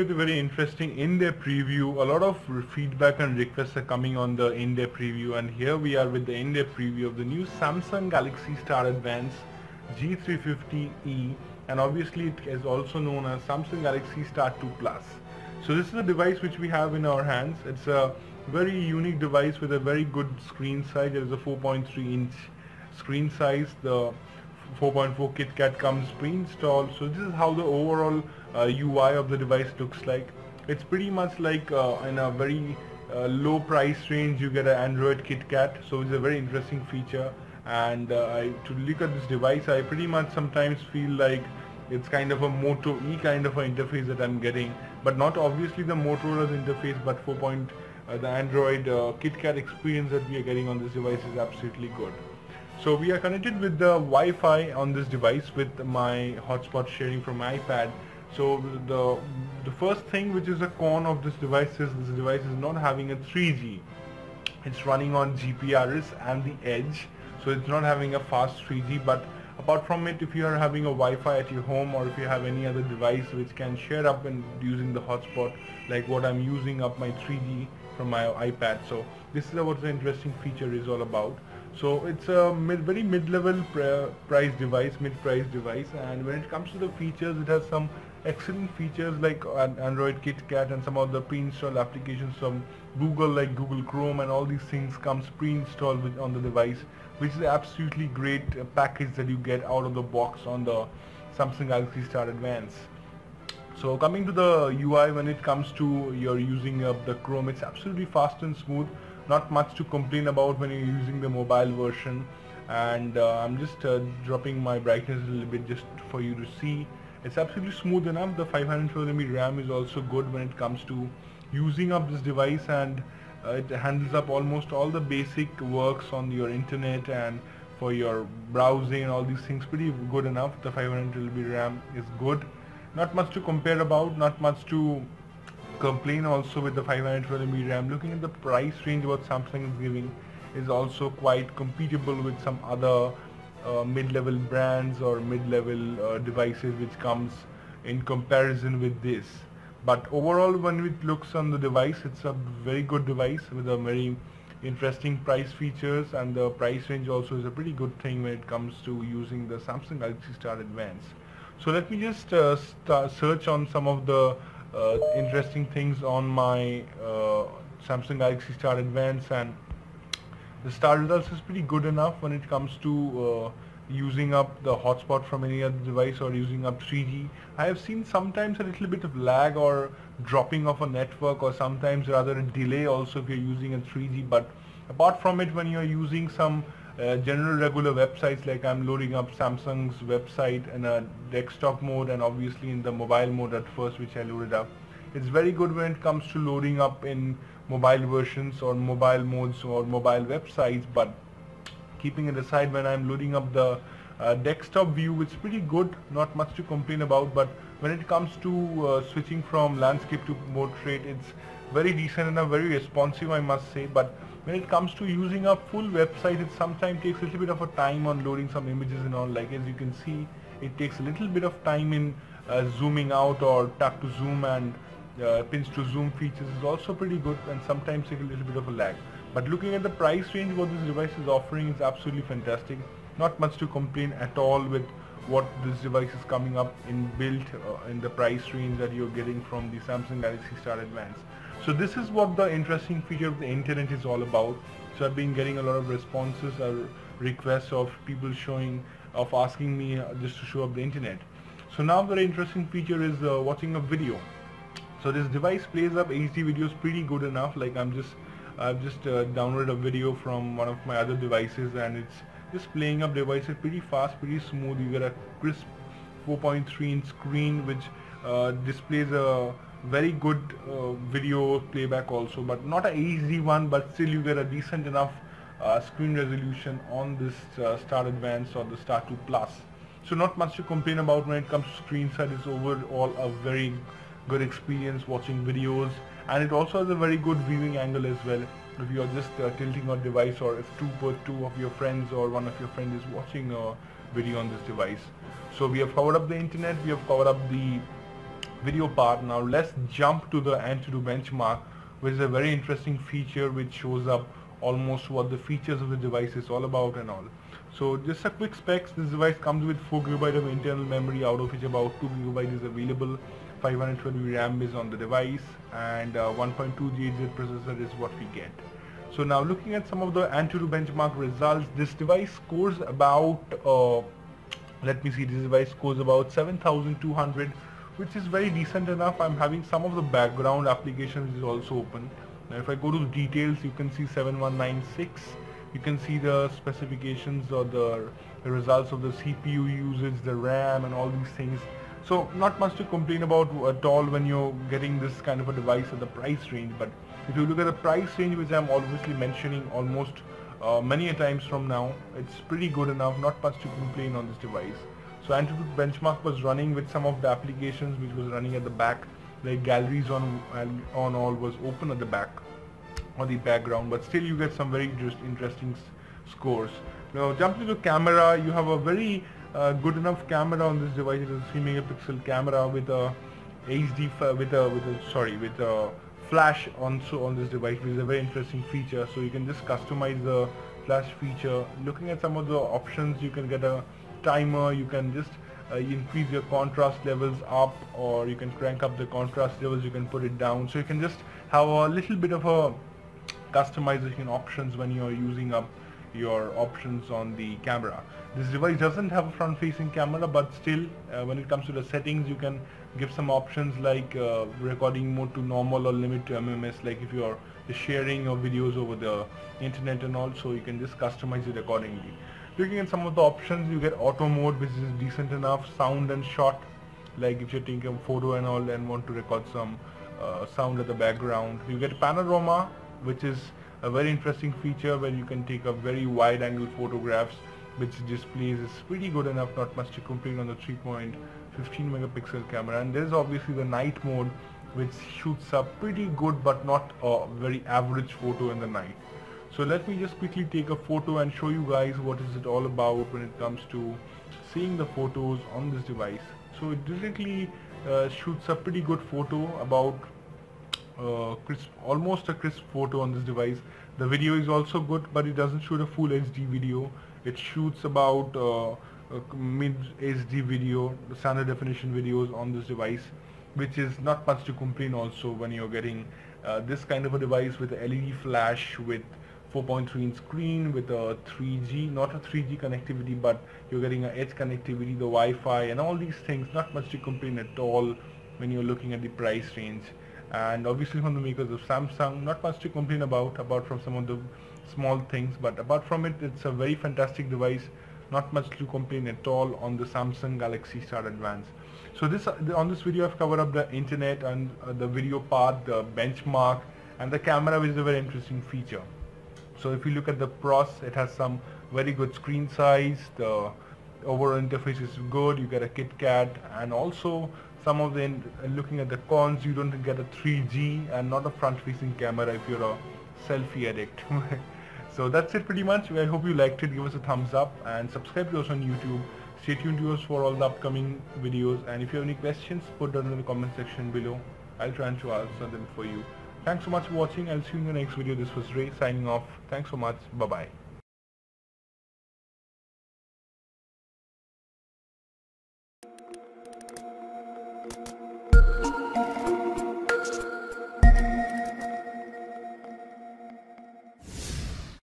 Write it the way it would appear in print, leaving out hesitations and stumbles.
with a very interesting in-depth preview. A lot of feedback and requests are coming on the in-depth preview, and here we are with the in-depth preview of the new Samsung Galaxy Star Advance G350e, and obviously it is also known as Samsung Galaxy Star 2 Plus. So this is a device which we have in our hands. It's a very unique device with a very good screen size. There is a 4.3-inch screen size. The 4.4 KitKat comes pre-installed. So this is how the overall UI of the device looks like. It's pretty much like in a very low price range you get an Android KitKat. So it's a very interesting feature. And to look at this device, I pretty much sometimes feel like it's kind of a Moto E kind of an interface that I'm getting, but not obviously the Motorola's interface, but the Android KitKat experience that we are getting on this device is absolutely good. So we are connected with the Wi-Fi on this device with my hotspot sharing from my iPad. So the first thing which is a con of this device is not having a 3G. It's running on GPRS and the Edge, so it's not having a fast 3G. But apart from it, if you are having a Wi-Fi at your home, or if you have any other device which can share up and using the hotspot, like what I'm using up my 3G from my iPad. So this is what the interesting feature is all about. So it's a very mid-level price device, and when it comes to the features, it has some excellent features like Android KitKat and some of the pre-installed applications from Google, like Google Chrome, and all these things comes pre-installed on the device, which is absolutely great package that you get out of the box on the Samsung Galaxy Star Advance. So coming to the UI, when it comes to your using the Chrome, it's absolutely fast and smooth. Not much to complain about when you're using the mobile version. And I'm just dropping my brightness a little bit just for you to see. It's absolutely smooth enough. The 512MB RAM is also good when it comes to using up this device, and it handles up almost all the basic works on your internet and for your browsing and all these things pretty good enough. The 512MB RAM is good. Not much to compare about, not much to complain also with the 512MB RAM. Looking at the price range what Samsung is giving is also quite compatible with some other mid-level brands or mid-level devices which comes in comparison with this. But overall, when it looks on the device, it's a very good device with a very interesting price features, and the price range also is a pretty good thing when it comes to using the Samsung Galaxy Star Advance. So let me just search on some of the interesting things on my Samsung Galaxy Star Advance, and the star results is pretty good enough when it comes to using up the hotspot from any other device or using up 3G. I have seen sometimes a little bit of lag or dropping of a network, or sometimes rather a delay also if you're using a 3G. But apart from it, when you're using some general regular websites, like I'm loading up Samsung's website in a desktop mode and obviously in the mobile mode at first, which I loaded up, it's very good when it comes to loading up in mobile versions or mobile modes or mobile websites. But keeping it aside, when I'm loading up the desktop view, it's pretty good, not much to complain about. But when it comes to switching from landscape to portrait, it's very decent and very responsive, I must say. But when it comes to using a full website, it sometimes takes a little bit of a time on loading some images and all. Like as you can see, it takes a little bit of time in zooming out, or tap to zoom and pinch to zoom features is also pretty good, and sometimes take a little bit of a lag. But looking at the price range what this device is offering is absolutely fantastic. Not much to complain at all with what this device is coming up in built in the price range that you're getting from the Samsung Galaxy Star Advance. So this is what the interesting feature of the internet is all about. So I've been getting a lot of responses or requests of people asking me just to show up the internet. So now the interesting feature is watching a video. So this device plays up HD videos pretty good enough. Like I've just downloaded a video from one of my other devices, and it's just playing up devices pretty fast, pretty smooth. You get a crisp 4.3-inch screen which displays a very good video playback also, but not an HD one, but still you get a decent enough screen resolution on this Star Advance or the Star 2 Plus. So not much to complain about when it comes to screen size. It's overall a very good experience watching videos, and it also has a very good viewing angle as well. If you are just tilting a device, or if two of your friends or one of your friends is watching a video on this device. So we have covered up the internet, we have covered up the video part. Now let's jump to the Antutu benchmark, which is a very interesting feature which shows up almost what the features of the device is all about and all. So just a quick specs. This device comes with 4 GB of internal memory, out of which about 2 GB is available. 512 RAM is on the device, and 1.2 GHz processor is what we get. So now looking at some of the Antutu benchmark results, this device scores about let me see, this device scores about 7200, which is very decent enough. I'm having some of the background applications is also open. Now if I go to the details, you can see 7196. You can see the specifications or the results of the CPU usage, the RAM and all these things. So not much to complain about at all when you're getting this kind of a device at the price range. But if you look at the price range, which I'm obviously mentioning almost many a times from now, it's pretty good enough, not much to complain on this device. So Antutu benchmark was running with some of the applications which was running at the back, like galleries on all was open at the back or the background, but still you get some very interesting scores. Now jump to the camera, you have a very good enough camera on this device. It is a 3 megapixel camera with a flash also on this device, which is a very interesting feature. So you can just customize the flash feature. Looking at some of the options, you can get a timer, you can just increase your contrast levels up, or you can crank up the contrast levels, you can put it down. So you can just have a little bit of a customization options when you're using up your options on the camera. This device doesn't have a front facing camera, but still when it comes to the settings, you can give some options like recording mode to normal or limit to MMS, like if you're sharing your videos over the internet and all, so you can just customize it accordingly. Looking at some of the options, you get auto mode, which is decent enough, sound and shot, like if you're taking a photo and all and want to record some sound at the background. You get panorama, which is a very interesting feature where you can take a very wide angle photographs, which displays is pretty good enough, not much to complain on the 3.15 megapixel camera. And there's obviously the night mode, which shoots up pretty good but not a very average photo in the night. So let me just quickly take a photo and show you guys what is it all about when it comes to seeing the photos on this device. So it directly shoots a pretty good photo, about almost a crisp photo on this device. The video is also good, but it doesn't shoot a full HD video. It shoots about mid HD video, standard definition videos on this device, which is not much to complain also when you're getting this kind of a device with a LED flash, with 4.3 inch screen, with a 3G, not a 3G connectivity, but you're getting a edge connectivity, the Wi-Fi and all these things. Not much to complain at all when you're looking at the price range. And obviously from the makers of Samsung, not much to complain about from some of the small things, but apart from it, it's a very fantastic device. Not much to complain at all on the Samsung Galaxy Star Advance. So on this video I've covered up the internet and the video part, the benchmark and the camera, which is a very interesting feature. So if you look at the pros, it has some very good screen size, the overall interface is good, you get a KitKat, and also some of the, looking at the cons, you don't get a 3G and not a front facing camera if you're a selfie addict. So that's it pretty much. I hope you liked it. Give us a thumbs up and subscribe to us on YouTube. Stay tuned to us for all the upcoming videos, and if you have any questions, put them in the comment section below. I'll try and answer them for you. Thanks so much for watching. I'll see you in the next video. This was Ray signing off. Thanks so much. Bye bye.